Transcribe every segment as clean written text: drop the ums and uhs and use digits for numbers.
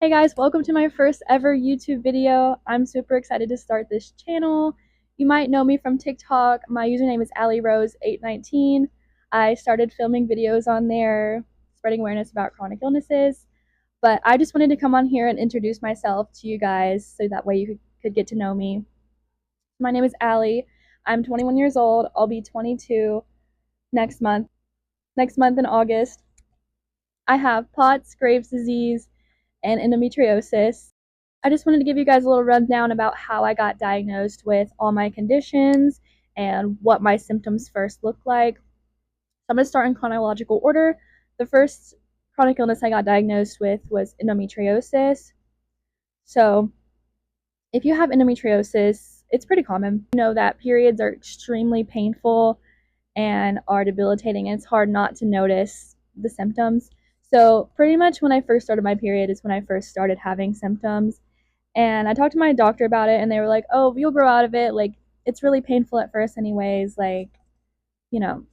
Hey guys, welcome to my first ever YouTube video. I'm super excited to start this channel. You might know me from TikTok. My username is AllieRose819. I started filming videos on there, spreading awareness about chronic illnesses. But I just wanted to come on here and introduce myself to you guys so that way you could get to know me. My name is Allie. I'm 21 years old. I'll be 22 next month. Next month in August. I have POTS, Graves' disease, and endometriosis. I just wanted to give you guys a little rundown about how I got diagnosed with all my conditions and what my symptoms first looked like. So I'm going to start in chronological order. The first chronic illness I got diagnosed with was endometriosis. So if you have endometriosis, it's pretty common. You know that periods are extremely painful and are debilitating, and it's hard not to notice the symptoms. So pretty much when I first started my period is when I first started having symptoms. And I talked to my doctor about it, and they were like, oh, you'll grow out of it. Like, it's really painful at first, anyways. Like,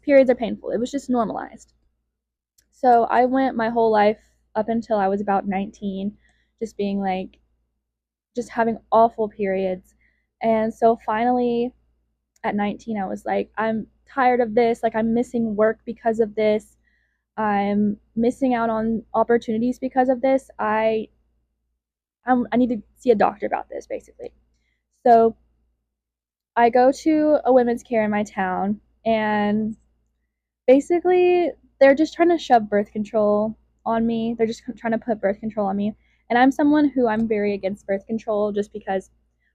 periods are painful. It was just normalized. So I went my whole life up until I was about 19, just being like, just having awful periods. And so finally, at 19, I was like, I'm tired of this. Like, I'm missing work because of this. I'm missing out on opportunities because of this. I need to see a doctor about this, basically. So I go to a women's care in my town, and basically, they're just trying to shove birth control on me. They're just trying to put birth control on me. And I'm someone who I'm very against birth control just because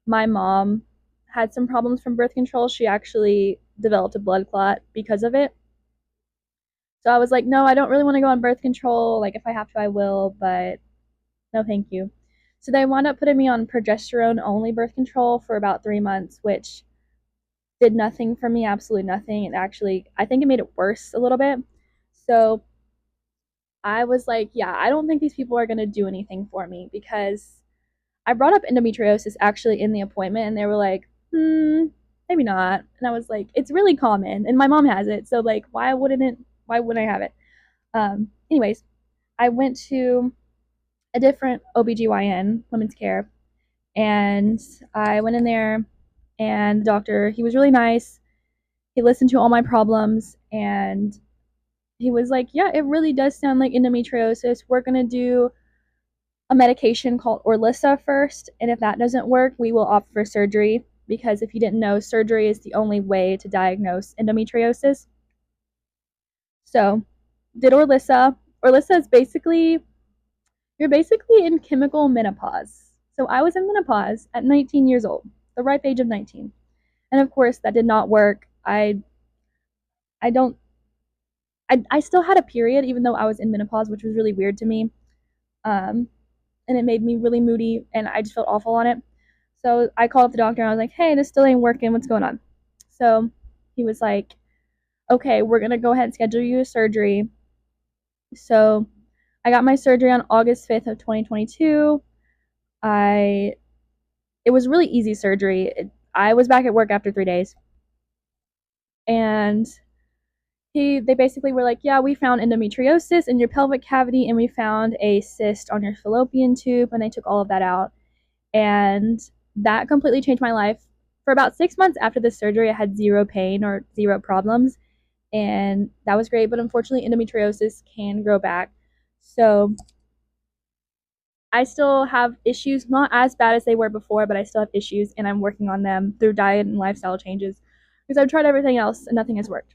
my mom had some problems from birth control. She actually developed a blood clot because of it. So I was like, no, I don't really want to go on birth control. Like, if I have to, I will, but no, thank you. So they wound up putting me on progesterone only birth control for about 3 months, which did nothing for me, absolutely nothing. It actually, I think it made it worse a little bit. So I was like, yeah, I don't think these people are going to do anything for me, because I brought up endometriosis actually in the appointment, and they were like, maybe not. And I was like, it's really common, and my mom has it. So, like, why wouldn't I have it? Anyways, I went to a different OBGYN, women's care, and I went in there, and the doctor, he was really nice. He listened to all my problems, and he was like, yeah, it really does sound like endometriosis. We're going to do a medication called Orlissa first, and if that doesn't work, we will opt for surgery, because if you didn't know, surgery is the only way to diagnose endometriosis. So, did Orlissa. Orlissa is basically, you're basically in chemical menopause. So I was in menopause at 19 years old, the ripe age of 19. And of course, that did not work. I don't I still had a period even though I was in menopause, which was really weird to me. And it made me really moody, and I just felt awful on it. So I called up the doctor, and I was like, hey, this still ain't working. What's going on? So he was like, okay, we're going to go ahead and schedule you a surgery. So I got my surgery on August 5th of 2022. It was really easy surgery. I was back at work after 3 days. And they basically were like, yeah, we found endometriosis in your pelvic cavity, and we found a cyst on your fallopian tube, and they took all of that out. And that completely changed my life. For about 6 months after the surgery, I had zero pain or zero problems, and that was great. But unfortunately, endometriosis can grow back. So I still have issues, not as bad as they were before, but I still have issues, and I'm working on them through diet and lifestyle changes, because I've tried everything else and nothing has worked.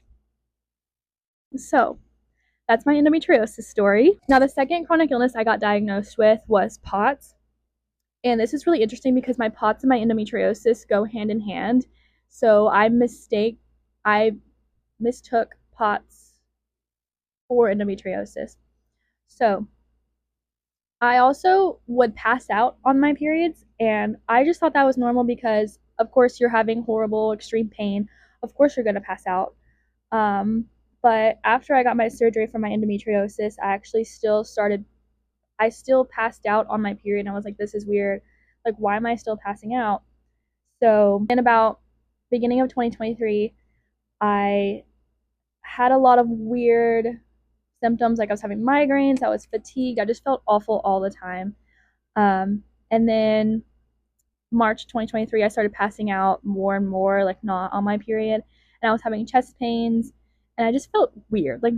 So that's my endometriosis story. Now, the second chronic illness I got diagnosed with was POTS. And this is really interesting because my POTS and my endometriosis go hand in hand. So I mistook POTS for endometriosis. So I also would pass out on my periods, and I just thought that was normal because, of course, you're having horrible, extreme pain. Of course, you're going to pass out. But after I got my surgery for my endometriosis, I still passed out on my period, and I was like, this is weird. Like, why am I still passing out? So in about beginning of 2023, I had a lot of weird symptoms. Like, I was having migraines, I was fatigued, I just felt awful all the time. And then March 2023, I started passing out more and more, like not on my period, and I was having chest pains, and I just felt weird, like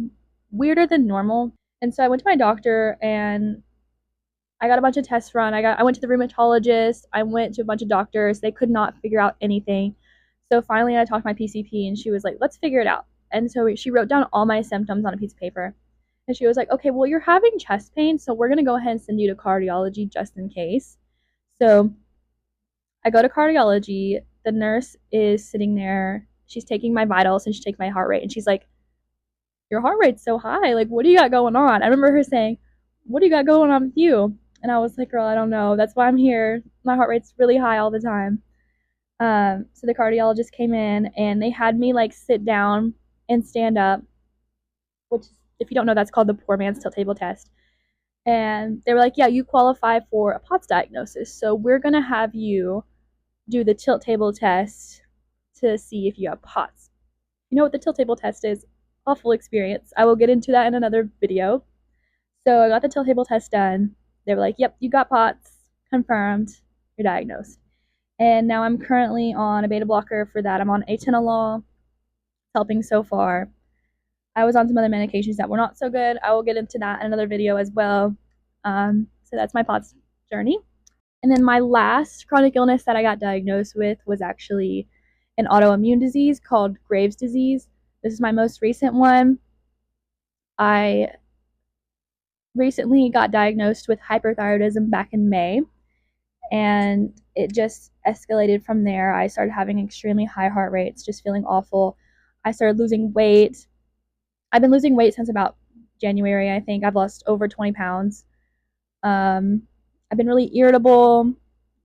weirder than normal. And so I went to my doctor, and I got a bunch of tests run. I went to the rheumatologist. I went to a bunch of doctors. They could not figure out anything. So finally, I talked to my PCP, and she was like, "Let's figure it out." And so she wrote down all my symptoms on a piece of paper, and she was like, "Okay, well, you're having chest pain, so we're gonna go ahead and send you to cardiology just in case." So I go to cardiology. The nurse is sitting there. She's taking my vitals and she's taking my heart rate. And she's like, "Your heart rate's so high. Like, what do you got going on?" I remember her saying, "What do you got going on with you?" And I was like, "Girl, I don't know. That's why I'm here. My heart rate's really high all the time." So the cardiologist came in and they had me like sit down and stand up, which, if you don't know, that's called the poor man's tilt table test. And they were like, "Yeah, you qualify for a POTS diagnosis. So we're going to have you do the tilt table test to see if you have POTS." You know what the tilt table test is? Awful experience. I will get into that in another video. So I got the tilt table test done. They were like, "Yep, you got POTS. Confirmed. You're diagnosed." And now I'm currently on a beta blocker for that. I'm on atenolol. Helping so far. I was on some other medications that were not so good. I will get into that in another video as well. So that's my POTS journey. And then my last chronic illness that I got diagnosed with was actually an autoimmune disease called Graves' disease. This is my most recent one. I recently got diagnosed with hyperthyroidism back in May, and it just escalated from there. I started having extremely high heart rates, just feeling awful. I started losing weight. I've been losing weight since about January, I think. I've lost over 20 pounds. I've been really irritable.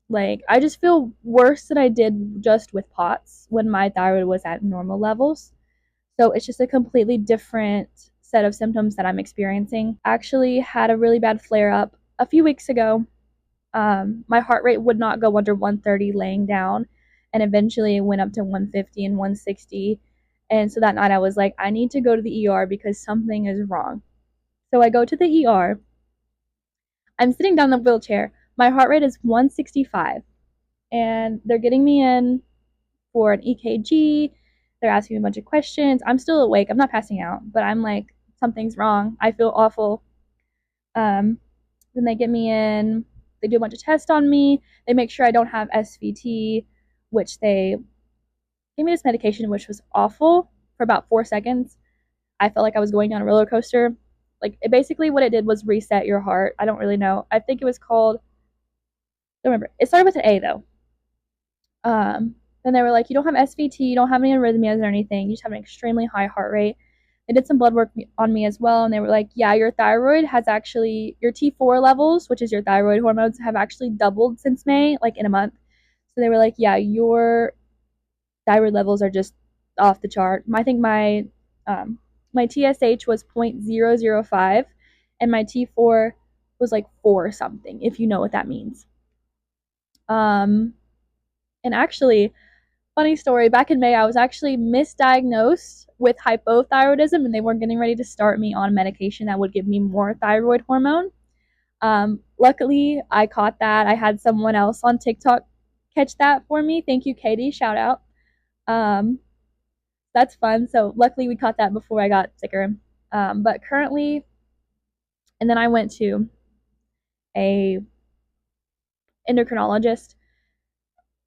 Like, I just feel worse than I did just with POTS when my thyroid was at normal levels. So it's just a completely different set of symptoms that I'm experiencing. I actually had a really bad flare up a few weeks ago. My heart rate would not go under 130 laying down, and eventually it went up to 150 and 160. And so that night I was like, I need to go to the ER because something is wrong. So I go to the ER. I'm sitting down in the wheelchair. My heart rate is 165, and they're getting me in for an EKG. They're asking me a bunch of questions. I'm still awake. I'm not passing out, but I'm like, something's wrong. I feel awful. Then they get me in. They do a bunch of tests on me. They make sure I don't have SVT, which they gave me this medication, which was awful for about 4 seconds. I felt like I was going down a roller coaster. Like, basically what it did was reset your heart. I don't really know. I think it was called, I don't remember. It started with an A though. Then they were like, "You don't have SVT, you don't have any arrhythmias or anything, you just have an extremely high heart rate." They did some blood work on me as well, and they were like, "Yeah, your thyroid has actually, your T4 levels, which is your thyroid hormones, have actually doubled since May, like in a month." So they were like, "Yeah, your thyroid levels are just off the chart." I think my TSH was 0.005, and my T4 was like 4 something, if you know what that means. And actually, funny story, back in May, I was actually misdiagnosed with hypothyroidism, and they were getting ready to start me on medication that would give me more thyroid hormone. Luckily, I caught that. I had someone else on TikTok catch that for me. Thank you, Katie. Shout out. Um, that's fun. So luckily, we caught that before I got sicker. But currently, and then I went to a endocrinologist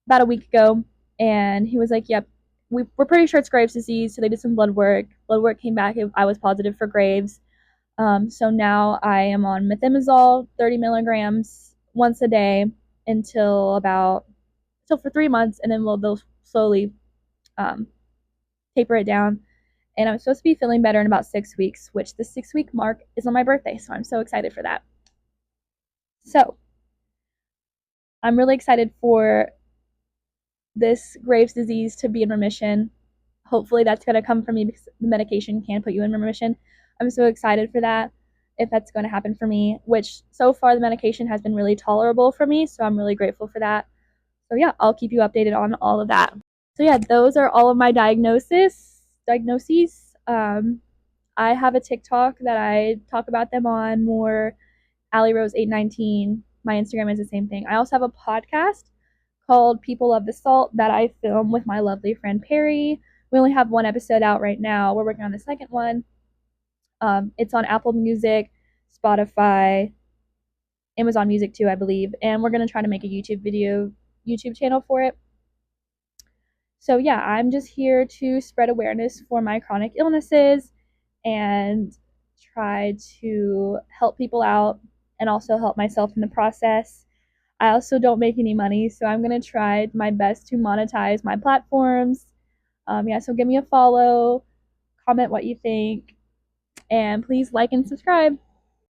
about a week ago, and he was like, "Yep, we're pretty sure it's Graves' disease." So they did some blood work. Blood work came back. I was positive for Graves. So now I am on methimazole, 30 milligrams once a day until for 3 months, and then they'll slowly um, taper it down. And I'm supposed to be feeling better in about 6 weeks, which the 6 week mark is on my birthday. So I'm so excited for that. So I'm really excited for this Graves' disease to be in remission. Hopefully that's going to come from me because the medication can put you in remission. I'm so excited for that, if that's going to happen for me, which so far the medication has been really tolerable for me, so I'm really grateful for that. So yeah, I'll keep you updated on all of that. So yeah, those are all of my diagnoses. I have a TikTok that I talk about them on more, Allie Rose 819. My Instagram is the same thing. I also have a podcast called People Love the Salt that I film with my lovely friend Perry. We only have one episode out right now. We're working on the second one. It's on Apple Music, Spotify, Amazon Music too, I believe. And we're gonna try to make a YouTube channel for it. So yeah, I'm just here to spread awareness for my chronic illnesses and try to help people out and also help myself in the process. I also don't make any money, so I'm gonna try my best to monetize my platforms. Yeah, so give me a follow, comment what you think, and please like and subscribe.